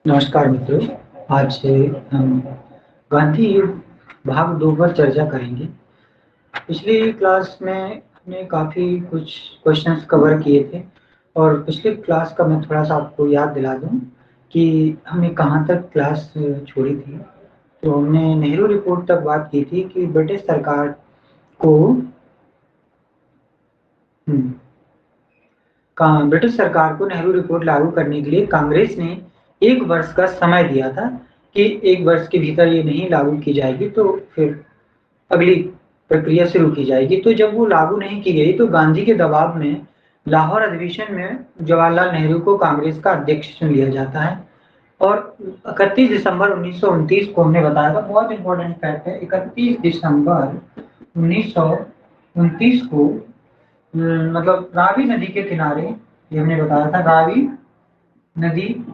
नमस्कार मित्रों। आज से हम गांधी युग भाग 2 पर चर्चा करेंगे। पिछली क्लास में हमने काफ़ी कुछ क्वेश्चंस कवर किए थे और पिछली क्लास का मैं थोड़ा-सा आपको याद दिला दूँ कि हमने कहाँ तक क्लास छोड़ी थी। तो हमने नेहरू रिपोर्ट तक बात की थी कि ब्रिटिश सरकार को हुँ। ब्रिटिश सरकार को नेहरू रिपोर्ट लागू करने के लिए कांग्रेस ने 1 वर्ष का समय दिया था कि 1 वर्ष के भीतर ये नहीं लागू की जाएगी तो फिर अगली प्रक्रिया शुरू की जाएगी। तो जब वो लागू नहीं की गई तो गांधी के दबाव में लाहौर अधिवेशन में जवाहरलाल नेहरू को कांग्रेस का अध्यक्ष चुन लिया जाता है और 31 दिसंबर 1929 को हमने बताया था, बहुत इंपॉर्टेंट फैक्ट है, 31 दिसंबर 1929 को मतलब रावी नदी के किनारे, ये हमने बताया था, नदी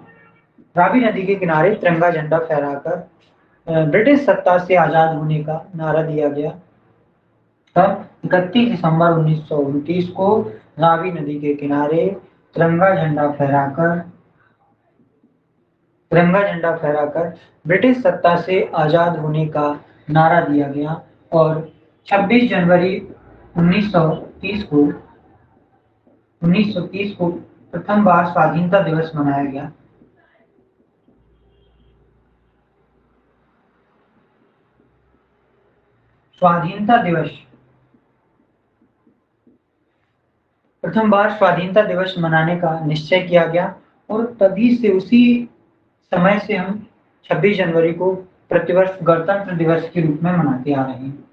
रावी नदी के किनारे तिरंगा झंडा फहराकर ब्रिटिश सत्ता से आजाद होने का नारा दिया गया था। 31 दिसंबर 1929 को रावी नदी के किनारे तिरंगा झंडा फहराकर तिरंगा झंडा फहराकर ब्रिटिश सत्ता से आजाद होने का नारा दिया गया और 26 जनवरी 1930 को 1930 को प्रथम बार स्वाधीनता दिवस मनाया गया। स्वाधीनता दिवस प्रथम बार स्वाधीनता दिवस मनाने का निश्चय किया गया और तभी से उसी समय से हम 26 जनवरी को प्रतिवर्ष गणतंत्र दिवस के रूप में मनाते आ रहे हैं।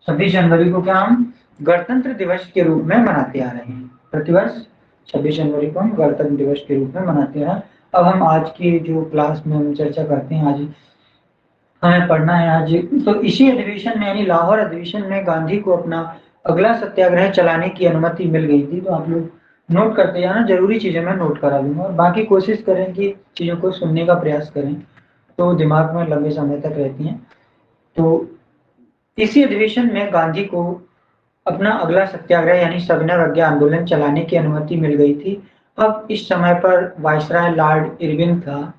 26 जनवरी को क्या हम गणतंत्र दिवस के रूप में मनाते आ रहे हैं। प्रतिवर्ष 26 जनवरी को हम गणतंत्र दिवस के रूप में मनाते हैं। अब हम आज की जो क्लास में हम चर्चा करते हैं, आज हमें पढ़ना है आज, तो इसी अधिवेशन में यानी लाहौर अधिवेशन में गांधी को अपना अगला सत्याग्रह चलाने की अनुमति मिल गई थी। तो आप लोग नोट करते जाना, जरूरी चीजें मैं नोट करा दूंगा और बाकी कोशिश करें कि चीजों को सुनने का प्रयास करें तो दिमाग में लंबे समय तक रहती हैं। तो इसी अधिवेशन में गांधी को अपना अगला सत्याग्रह यानी सविनय अवज्ञा आंदोलन चलाने की अनुमति मिल गई थी। अब इस समय पर वायसराय लॉर्ड इरविन था।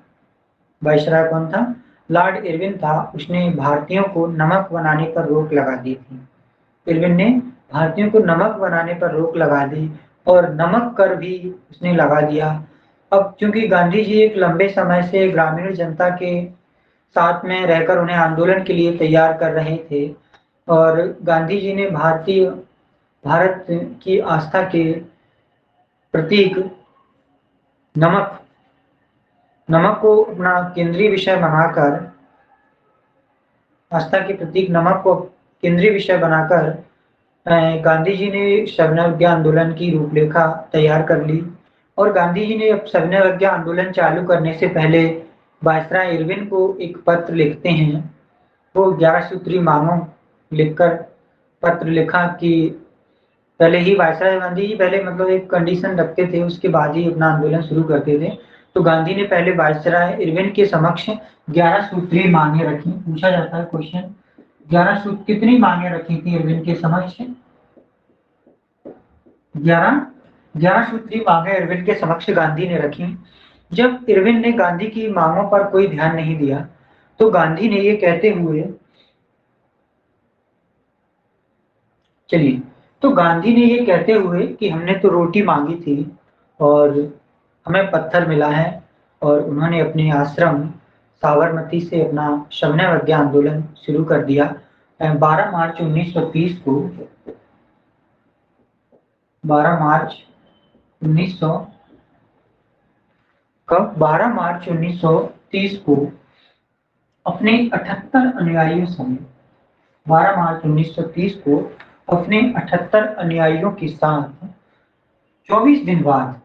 वायसराय कौन था? लॉर्ड इरविन था। उसने भारतीयों को नमक बनाने पर रोक लगा दी थी। इरविन ने भारतीयों को नमक बनाने पर रोक लगा दी और नमक कर भी उसने लगा दिया। अब क्योंकि गांधी जी एक लंबे समय से ग्रामीण जनता के साथ में रहकर उन्हें आंदोलन के लिए तैयार कर रहे थे और गांधी जी ने भारत की आस्था के प्रतीक नमक नमक को अपना केंद्रीय विषय बनाकर आस्था के प्रतीक नमक को केंद्रीय विषय बनाकर गांधी जी ने सविनय आंदोलन की रूपरेखा तैयार कर ली और गांधी जी ने अब सविनय आंदोलन चालू करने से पहले वायसराय इरविन को एक पत्र लिखते हैं। वो 11 सूत्री मांगों लिखकर पत्र लिखा कि पहले ही वायसराय गांधी जी पहले मतलब एक कंडीशन रखते थे, उसके बाद ही अपना आंदोलन शुरू करते थे। तो गांधी ने पहले वायसराय इरविन के समक्ष 11 सूत्री मांगे रखी। पूछा जाता है क्वेश्चन, 11 सूत्र कितनी मांगे रखी थी इरविन के समक्ष? 11 11 सूत्री मांगे इरविन के समक्ष गांधी ने रखी। जब इरविन ने गांधी की मांगों पर कोई ध्यान नहीं दिया तो गांधी ने ये कहते हुए चलिए तो गांधी ने ये कहते हुए कि हमने तो रोटी मांगी थी और हमें पत्थर मिला है, और उन्होंने अपने आश्रम साबरमती से अपना सविनय अवज्ञा आंदोलन शुरू कर दिया। 12 मार्च 1930 को 12 मार्च 1900 कब 12 मार्च 1930 को अपने 78 अनुयायियों समेत 12 मार्च 1930 को अपने 78 अनुयायियों के साथ 24 दिन बाद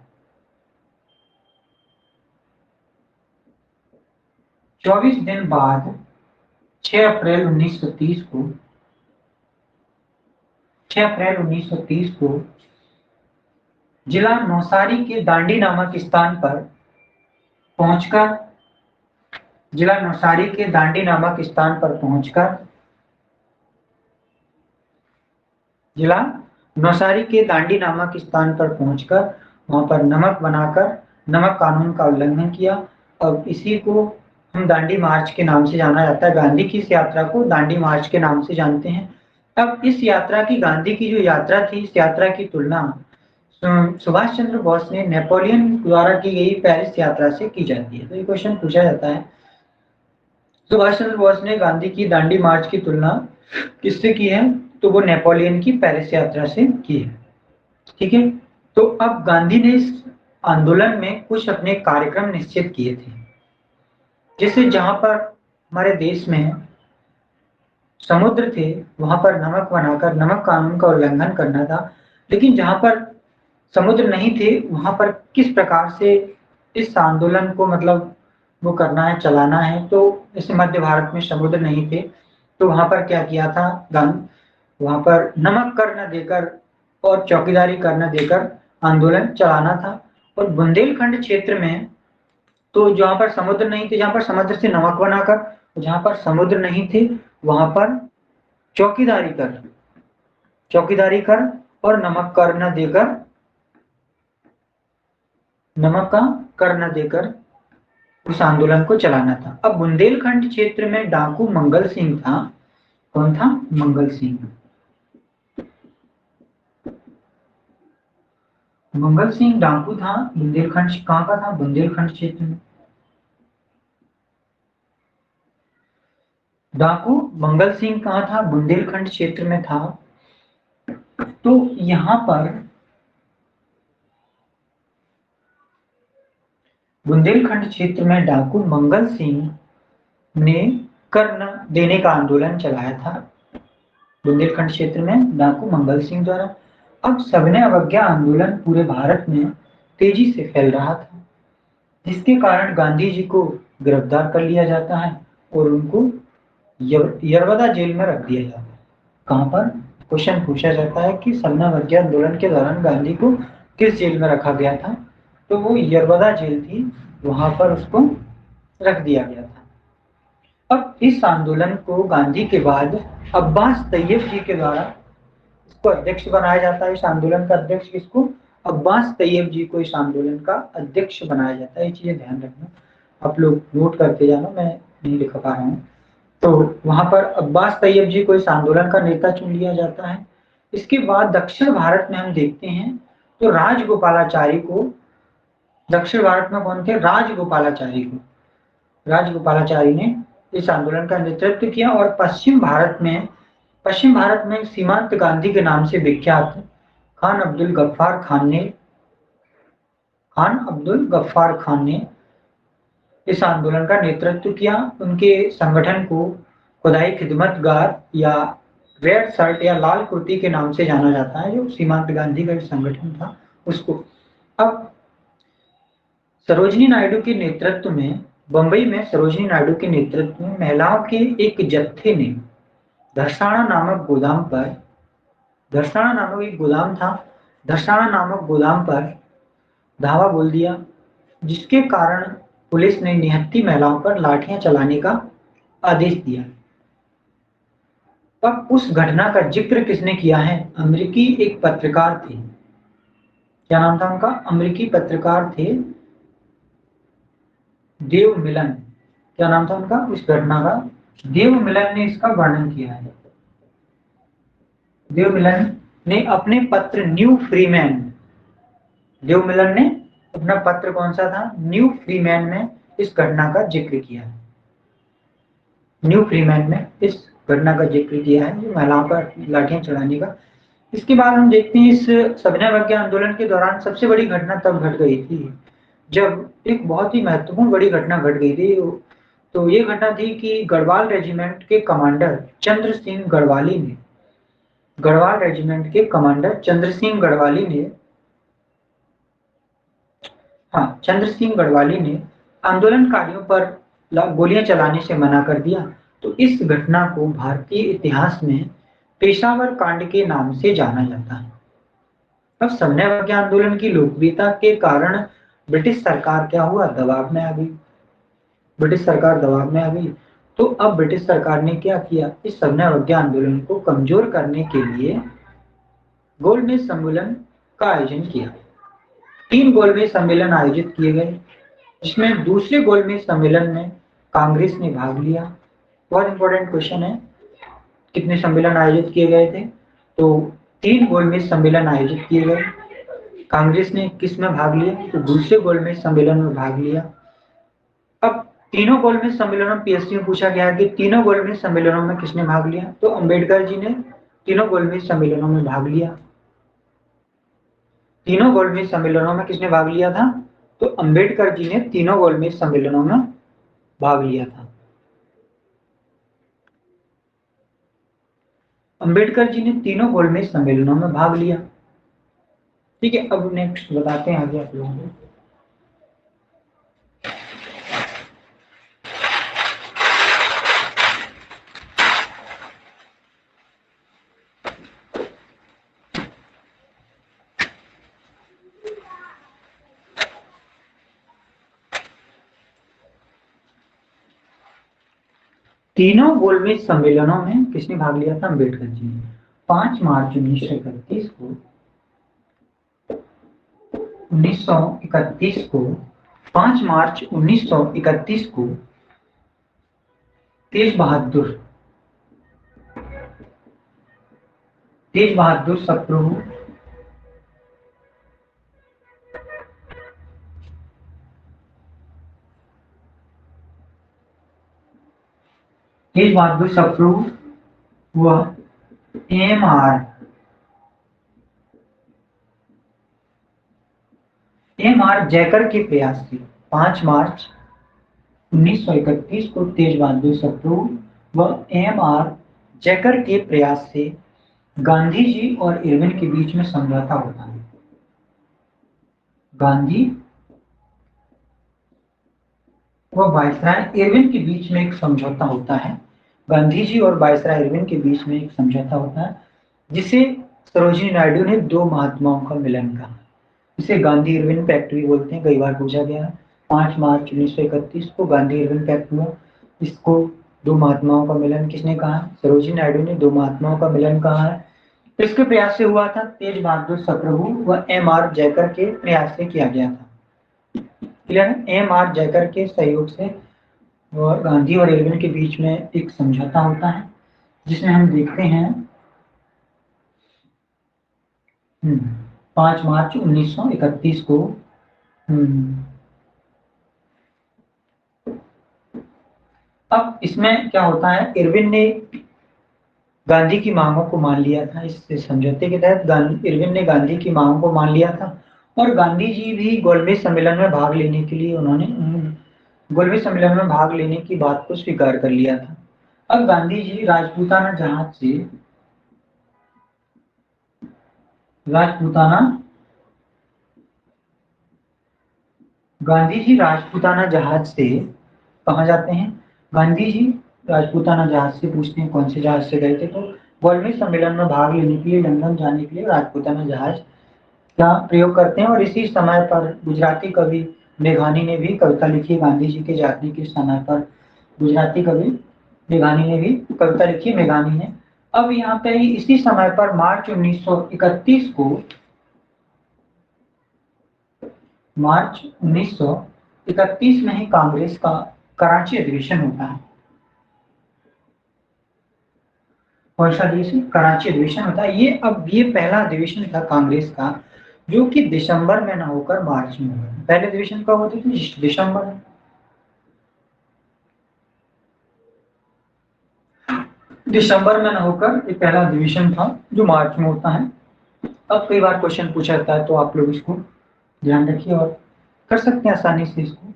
24 दिन बाद 6 अप्रैल 1930 को 6 अप्रैल 1930 को जिला नौसारी के दांडी नामक स्थान पर पहुंचकर जिला नौसारी के दांडी नामक स्थान पर पहुंचकर जिला नौसारी के दांडी नामक स्थान पर पहुंचकर वहां पर नमक बनाकर नमक कानून का उल्लंघन किया। अब इसी को हम दांडी मार्च के नाम से जाना जाता है। गांधी की इस यात्रा को दांडी मार्च के नाम से जानते हैं। अब इस यात्रा की, गांधी की जो यात्रा थी, इस यात्रा की तुलना सुभाष चंद्र बोस ने नेपोलियन द्वारा की गई पेरिस यात्रा से की जाती है। तो ये क्वेश्चन पूछा जाता है, सुभाष चंद्र बोस ने गांधी की दांडी मार्च की तुलना किससे की है? तो वो नेपोलियन की पेरिस यात्रा से की है। ठीक है, तो अब गांधी ने इस आंदोलन में कुछ अपने कार्यक्रम निश्चित किए थे। जैसे जहां पर हमारे देश में समुद्र थे, वहां पर नमक बनाकर नमक कानून का उल्लंघन करना था। लेकिन जहां पर समुद्र नहीं थे, वहां पर किस प्रकार से इस आंदोलन को मतलब वो करना है, चलाना है। तो जैसे मध्य भारत में समुद्र नहीं थे, तो वहां पर क्या किया था गांधी, वहां पर नमक कर न देकर और चौकीदारी कर न देकर आंदोलन चलाना था। और बुंदेलखंड क्षेत्र में, तो जहां पर समुद्र नहीं थे, जहां पर समुद्र से नमक बनाकर, जहां पर समुद्र नहीं थे, वहां पर चौकीदारी कर, चौकीदारी कर और नमक कर न देकर, नमक का कर न देकर उस आंदोलन को चलाना था। अब बुंदेलखंड क्षेत्र में डाकू मंगल सिंह था। कौन था? मंगल सिंह। मंगल सिंह डाकू था। बुंदेलखंड कहाँ का था? बुंदेलखंड क्षेत्र में डाकू मंगल सिंह कहाँ था? बुंदेलखंड क्षेत्र में था। तो यहाँ पर बुंदेलखंड क्षेत्र में डाकू मंगल सिंह ने कर न देने का आंदोलन चलाया था। बुंदेलखंड क्षेत्र में डाकू मंगल सिंह द्वारा। अब सविनय अवज्ञा आंदोलन पूरे भारत में तेजी से फैल रहा था, जिसके कारण गांधी जी को गिरफ्तार कर लिया जाता है और उनको यरवदा जेल में रख दिया जाता है। कहां पर? क्वेश्चन पूछा जाता है कि सविनय अवज्ञा आंदोलन के दौरान गांधी को किस जेल में रखा गया था? तो वो यरवदा जेल थी, वहां पर उसको रख दिया गया था। अब इस आंदोलन को गांधी के बाद अब्बास तैयब जी के द्वारा इसको अध्यक्ष बनाया जाता है। इस आंदोलन का अध्यक्ष किसको? अब्बास तैयब जी को इस आंदोलन का अध्यक्ष बनाया जाता है। ये चीजें ध्यान रखना, आप लोग नोट करते जाना, मैं नहीं लिख पा रहा हूँ। तो वहां पर अब्बास तैयब जी को इस आंदोलन का नेता चुन लिया जाता है। इसके बाद दक्षिण भारत में हम देखते हैं तो राजगोपालाचारी को, दक्षिण भारत में कौन थे? राजगोपालाचारी को, राजगोपालाचारी ने इस आंदोलन का नेतृत्व किया। और पश्चिम भारत में सीमांत गांधी के नाम से विख्यात खान अब्दुल गफ्फार खान ने इस आंदोलन का नेतृत्व किया। उनके संगठन को खुदाई खिदमतगार या रेड शर्ट या लाल कुर्ती के नाम से जाना जाता है, जो सीमांत गांधी का संगठन था उसको। अब सरोजिनी नायडू के नेतृत्व में, बंबई में सरोजिनी नायडू के नेतृत्व में महिलाओं के एक जत्थे ने धरसाना नामक गोदाम पर, धरसाना नामक एक गोदाम था, धरसाना नामक गोदाम पर धावा बोल दिया, जिसके कारण पुलिस ने निहत्थी महिलाओं पर लाठियां चलाने का आदेश दिया। अब उस घटना का जिक्र किसने किया है? अमेरिकी एक पत्रकार थे। क्या नाम था उनका? अमेरिकी पत्रकार थे देव मिलन। क्या नाम था उनका उस घटना का? देव मिलन ने इसका वर्णन किया है। देव मिलन ने अपने पत्र न्यू फ्रीमैन, देव मिलन ने अपना पत्र कौन सा था? न्यू फ्रीमैन में इस घटना का जिक्र किया है। न्यू फ्रीमैन में इस घटना का जिक्र किया है, जो महिलाओं पर लाठियां चढ़ाने का। इसके बाद हम देखते हैं इस सविनय अवज्ञा आंदोलन के दौरान सबसे बड़ी घटना तब घट गई थी जब एक बहुत ही महत्वपूर्ण बड़ी घटना घट गई थी। तो ये घटना थी कि गढ़वाल रेजिमेंट के कमांडर चंद्र सिंह गढ़वाली ने, गढ़वाल रेजिमेंट के कमांडर चंद्र सिंह गढ़वाली ने, हाँ, चंद्र सिंह गढ़वाली ने आंदोलनकारियों पर गोलियां चलाने से मना कर दिया। तो इस घटना को भारतीय इतिहास में पेशावर कांड के नाम से जाना जाता है। अब सविनय अवज्ञा आंदोलन की लोकप्रियता के कारण ब्रिटिश सरकार क्या हुआ? दबाव में आ गई। ब्रिटिश सरकार दबाव में आ गई। तो अब ब्रिटिश सरकार ने क्या किया? इस सविनय अवज्ञा आंदोलन को कमजोर करने के लिए गोलमेज सम्मेलन का आयोजन किया। 3 गोलमेज सम्मेलन आयोजित किए गए, जिसमें दूसरे गोलमेज सम्मेलन में कांग्रेस ने भाग लिया। बहुत इंपॉर्टेंट क्वेश्चन है, कितने सम्मेलन आयोजित किए गए थे? तो 3 गोलमेज सम्मेलन आयोजित किए गए। कांग्रेस ने किस में भाग लिया? तो दूसरे गोलमेज सम्मेलन में भाग लिया। अब तीनों गोलमेज सम्मेलनों में पीएससी में पूछा गया कि तीनों गोलमेज सम्मेलनों में किसने भाग लिया? तो अंबेडकर जी ने तीनों गोलमेज सम्मेलनों में भाग लिया। तीनों गोलमेज सम्मेलनों में किसने भाग लिया था? तो अंबेडकर जी ने तीनों गोलमेज सम्मेलनों में भाग लिया था। अंबेडकर जी ने तीनों गोलमेज सम्मेलनों में भाग लिया। ठीक है, अब नेक्स्ट बताते हैं आगे आप लोगों को। तीनों गोलमेज सम्मेलनों में किसने भाग लिया था? अंबेडकर जी ने। 5 मार्च 1931 को 1931 को 5 मार्च 1931 को तेज बहादुर सप्रू तेज बहादुर सप्रू व एम आर जयकर के प्रयास से 5 मार्च 1931 को तेज बहादुर सप्रू व एम आर जयकर के प्रयास से गांधी जी और इरविन के बीच में समझौता होता है। गांधी व वायसराय इरविन के बीच में एक समझौता होता है। गांधी जी और वायसराय इरविन के बीच में एक समझौता होता है, जिसे सरोजिनी नायडू ने 2 महात्माओं का मिलन कहा। इसे गांधी इरविन पैक्ट भी बोलते हैं, कई बार पूछा गया है। 5 मार्च 1931 को गांधी इरविन पैक्ट हुआ। इसको 2 महात्माओं का मिलन किसने कहा? सरोजिनी नायडू ने 2 महात्माओं का मिलन कहा है। इसके प्रयास से हुआ था। तेज बहादुर सप्रू व एम आर जयकर के प्रयास से किया गया था। क्लियर है? एम आर जयकर के सहयोग से और गांधी और इरविन के बीच में एक समझौता होता है, जिसमें हम देखते हैं 5 मार्च 1931 को अब इसमें क्या होता है? इरविन ने गांधी की मांगों को मान लिया था। इस समझौते के तहत इरविन ने गांधी की मांगों को मान लिया था और गांधी जी भी गोलमेज सम्मेलन में भाग लेने के लिए उन्होंने गोलमेज सम्मेलन में भाग लेने की बात को स्वीकार कर लिया था। अब गांधी जी राजपूताना जहाज से कहाँ जाते हैं? गांधी जी राजपूताना जहाज से, पूछते हैं कौन से जहाज से गए थे? तो गोलमेज सम्मेलन में भाग लेने के लिए लंदन जाने के लिए राजपूताना जहाज का प्रयोग करते हैं। और इसी समय पर गुजराती कवि मेघानी ने भी कविता लिखी। गांधी जी के जाने के समय पर गुजराती कवि मेघानी ने भी कविता लिखी, मेघानी ने। अब यहाँ पे इसी समय पर मार्च 1931 में ही कांग्रेस का कराची अधिवेशन होता है। कौन सा अधिवेशन? कराची अधिवेशन होता है। ये पहला अधिवेशन था कांग्रेस का, जो कि दिसंबर में ना होकर मार्च में हुआ। पहले अधिवेशन कब होते थे? दिसंबर। दिसंबर में ना होकर ये पहला अधिवेशन था जो मार्च में होता है। अब कई बार क्वेश्चन पूछा जाता है, तो आप लोग इसको ध्यान रखिए और कर सकते हैं आसानी से इसको।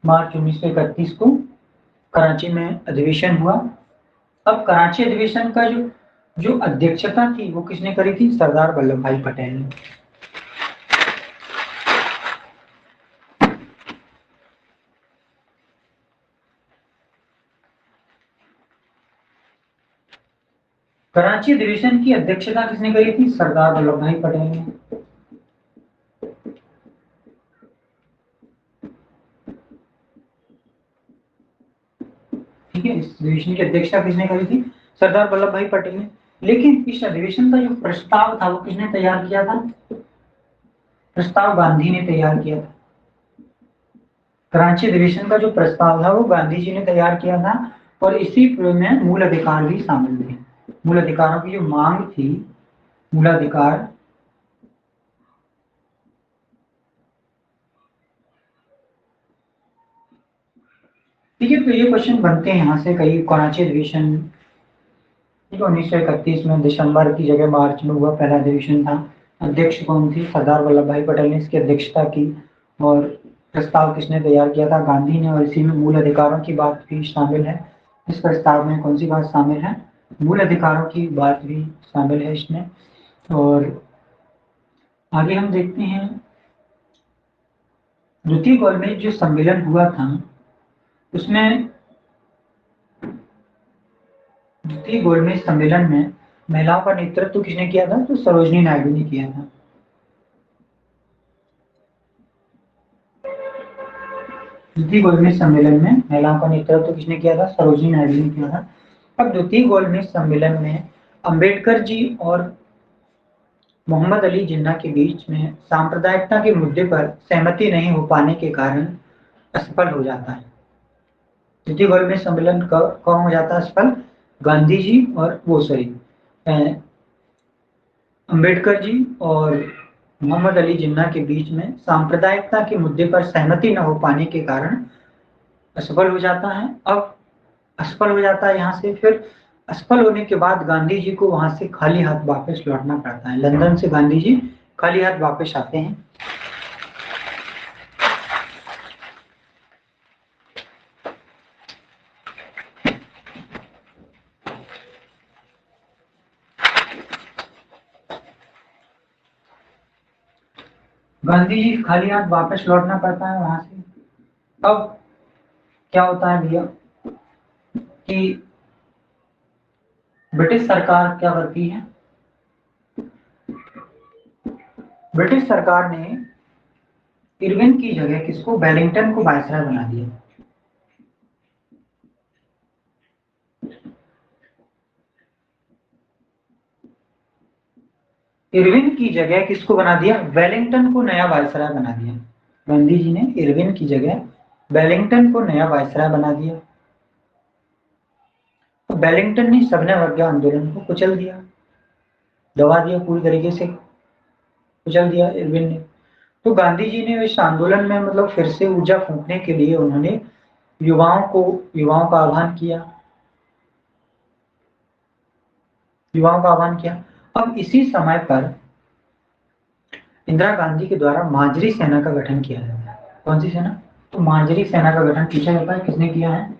मार्च 1931 को कराची में अधिवेशन हुआ। अब कराची अधिवेशन का जो अध्यक्षता थी वो किसने करी थी? सरदार वल्लभ भाई पटेल ने। कराची अधिवेशन की अध्यक्षता किसने करी थी? सरदार वल्लभ भाई पटेल ने। ठीक है, इस अधिवेशन की अध्यक्षता किसने करी थी? सरदार वल्लभ भाई पटेल ने। लेकिन इस अधिवेशन का जो प्रस्ताव था वो किसने तैयार किया था? प्रस्ताव गांधी ने तैयार किया था। कराची अधिवेशन का जो प्रस्ताव था वो गांधी जी ने तैयार किया था और इसी में मूल अधिकार भी शामिल थे। मूल अधिकारों की जो मांग थी, मूलाधिकार, ठीक है। तो ये क्वेश्चन बनते हैं यहाँ से कई। कराची अधिवेशन 1931 में दिसंबर की जगह मार्च में हुआ, पहला अधिवेशन था। अध्यक्ष कौन थी? सरदार वल्लभ भाई पटेल ने इसकी अध्यक्षता की। और प्रस्ताव किसने तैयार किया था? गांधी ने। और इसी में मूल अधिकारों की बात भी शामिल है। इस प्रस्ताव में कौन सी बात शामिल है? मूल अधिकारों की बात भी शामिल है इसमें। और आगे हम देखते हैं, द्वितीय गोलमेज जो सम्मेलन हुआ था उसमें, द्वितीय गोलमेज सम्मेलन में महिलाओं का नेतृत्व किसने किया था? तो सरोजिनी नायडू ने किया था। द्वितीय गोलमेज सम्मेलन में महिलाओं का नेतृत्व किसने किया था? सरोजिनी नायडू ने किया था। अब द्वितीय गोलमेज सम्मेलन में अंबेडकर जी और मोहम्मद अली जिन्ना के बीच में सांप्रदायिकता के मुद्दे पर सहमति नहीं हो पाने के कारण असफल हो जाता है। द्वितीय गोलमेज सम्मेलन कौन हो जाता है असफल? गांधी जी और वो सॉरी अंबेडकर जी और मोहम्मद अली जिन्ना के बीच में सांप्रदायिकता के मुद्दे पर सहमति न हो पाने के कारण असफल हो जाता है। अब असफल हो जाता है यहाँ से, फिर असफल होने के बाद गांधी जी को वहां से खाली हाथ वापस लौटना पड़ता है। लंदन से गांधी जी खाली हाथ वापस आते हैं। गांधी जी खाली हाथ वापस लौटना पड़ता है वहां से। अब क्या होता है भैया कि ब्रिटिश सरकार क्या करती है? ब्रिटिश सरकार ने इरविन की जगह किसको? वेलिंगटन को वायसराय बना दिया। इरविन की जगह किसको बना दिया? वेलिंगटन को नया वायसराय बना दिया। गांधी जी ने इरविन की जगह वेलिंगटन को नया वायसराय बना दिया। तो वेलिंगटन ने सविनय अवज्ञा आंदोलन को कुचल दिया, दबा दिया, पूरी तरीके से कुचल दिया इरविन ने। तो गांधी जी ने इस आंदोलन में मतलब फिर से ऊर्जा फूंकने के लिए उन्होंने युवाओं का आह्वान किया, युवाओं का आह्वान किया। अब इसी समय पर इंदिरा गांधी के द्वारा माजरी सेना का गठन किया जाता है। कौन सी सेना? तो माजरी सेना का गठन पूछा जाता है, किसने किया है?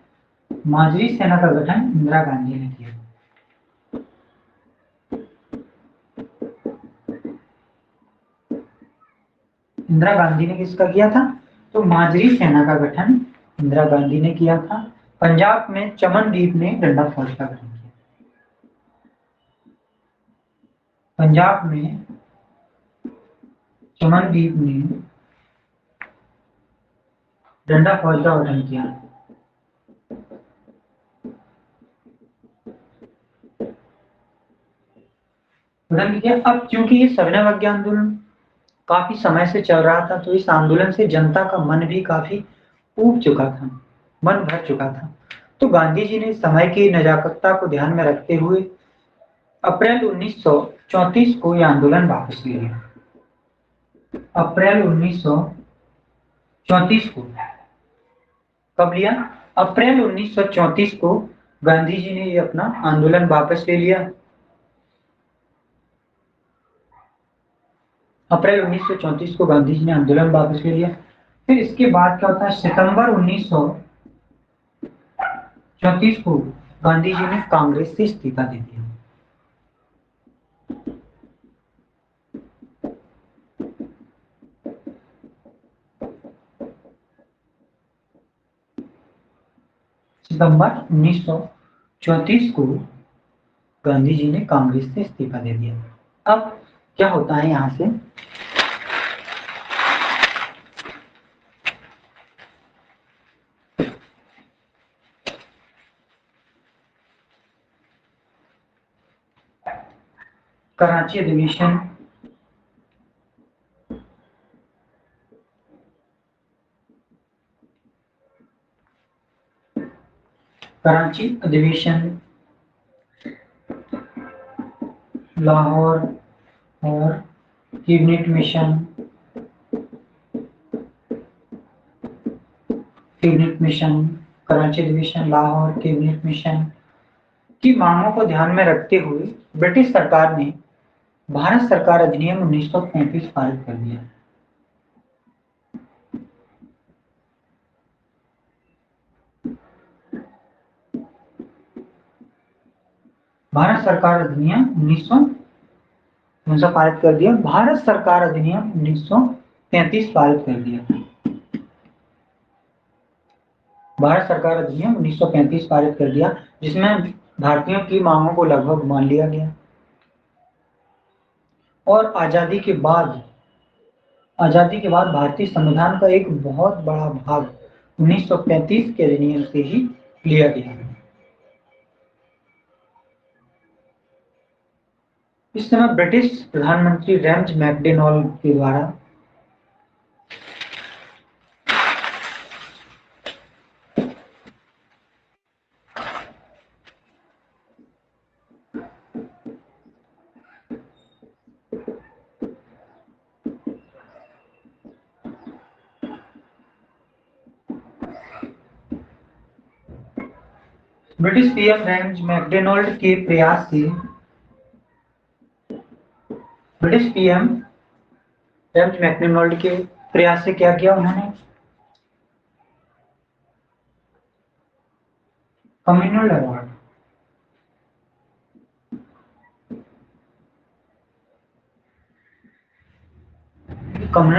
माजरी सेना का गठन इंदिरा गांधी ने किया। इंदिरा गांधी ने किसका किया था? तो माजरी सेना का गठन इंदिरा गांधी ने किया था। पंजाब में चमनदीप ने डंडा फौज का गठन किया। पंजाब में चमनदीप ने डंडा फौज का गठन किया। गठन किया। अब क्योंकि ये सविनय अवज्ञा आंदोलन काफी समय से चल रहा था, तो इस आंदोलन से जनता का मन भी काफी ऊब चुका था, मन भर चुका था। तो गांधी जी ने समय की नजाकतता को ध्यान में रखते हुए अप्रैल 1934 को यह आंदोलन वापस ले लिया। अप्रैल 1934 को कब लिया? अप्रैल 1934 को गांधी जी ने ये अपना आंदोलन वापस ले लिया। अप्रैल 1934 को गांधी जी ने आंदोलन वापस ले लिया। फिर इसके बाद क्या होता है? सितंबर 1934 को गांधी जी ने कांग्रेस से इस्तीफा दे दिया। सितंबर 1934 को गांधी जी ने कांग्रेस से इस्तीफा दे दिया। अब क्या होता है यहां से? कराची अधिवेशन कराची अधिवेशन, लाहौर और कैबिनेट मिशन, कराची अधिवेशन, लाहौर कैबिनेट मिशन की मांगों को ध्यान में रखते हुए ब्रिटिश सरकार ने भारत सरकार अधिनियम 1935 पारित कर दिया। भारत सरकार अधिनियम 19 पारित कर दिया। भारत सरकार अधिनियम 1935 पारित कर दिया। भारत सरकार अधिनियम 1935 पारित कर दिया, जिसमें भारतीयों की मांगों को लगभग मान लिया गया। और आजादी के बाद भारतीय संविधान का एक बहुत बड़ा भाग 1935 के अधिनियम से ही लिया गया। इस समय ब्रिटिश प्रधानमंत्री रेम्ज मैकडोनाल्ड के द्वारा ब्रिटिश पीएम रेम्ज मैकडोनाल्ड के प्रयास से क्या किया उन्होंने? कम्युनल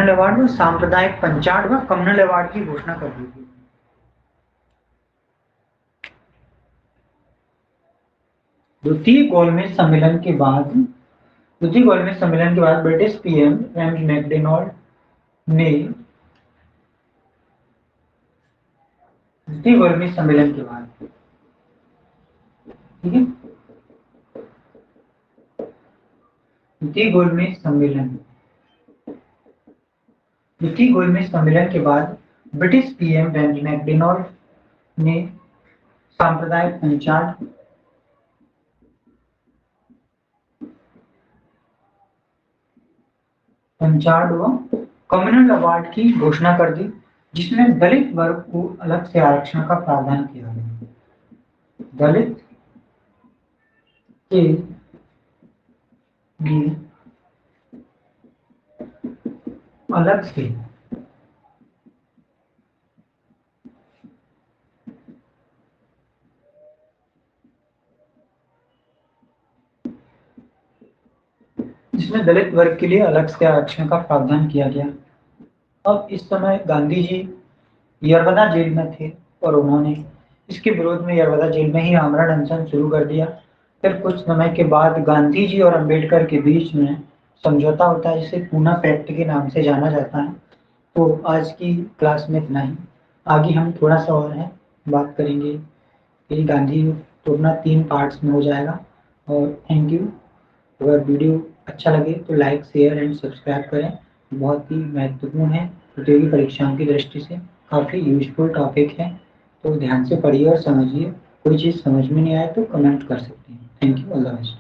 अवार्ड, व सांप्रदायिक पंचाट व कम्युनल अवार्ड की घोषणा कर दी थी। द्वितीय गोलमेज सम्मेलन के बाद ब्रिटिश पीएम रेम्ज मैकडोनाल्ड ने द्वितीय गोलमेज सम्मेलन के बाद, ठीक है, द्वितीय गोलमेज सम्मेलन के बाद ब्रिटिश पीएम रेम्ज मैकडोनाल्ड ने सांप्रदायिक पंचाट व कम्युनल अवार्ड की घोषणा कर दी, जिसमें दलित वर्ग को अलग से आरक्षण का प्रावधान किया गया। दलित के लिए अलग से आरक्षण का प्रावधान किया गया। अब इस समय गांधी जी यरवदा जेल में थे और उन्होंने इसके विरोध में यरवदा जेल में ही आमरण अनशन शुरू कर दिया। फिर कुछ समय के बाद गांधी जी और अंबेडकर के बीच में समझौता होता है, जिसे पूना पैक्ट के नाम से जाना जाता है। तो आज की क्लास में इतना ही। आगे हम थोड़ा सा और है बात करेंगे कि गांधी तो अपना 3 पार्ट्स में हो जाएगा। और थैंक यू। अगर वीडियो अच्छा लगे तो लाइक, शेयर एंड सब्सक्राइब करें। बहुत ही महत्वपूर्ण है, प्रतियोगी परीक्षाओं की दृष्टि से काफ़ी यूजफुल टॉपिक है, तो ध्यान से पढ़िए और समझिए। कोई चीज़ समझ में नहीं आए तो कमेंट कर सकते हैं। Thank you, all the best.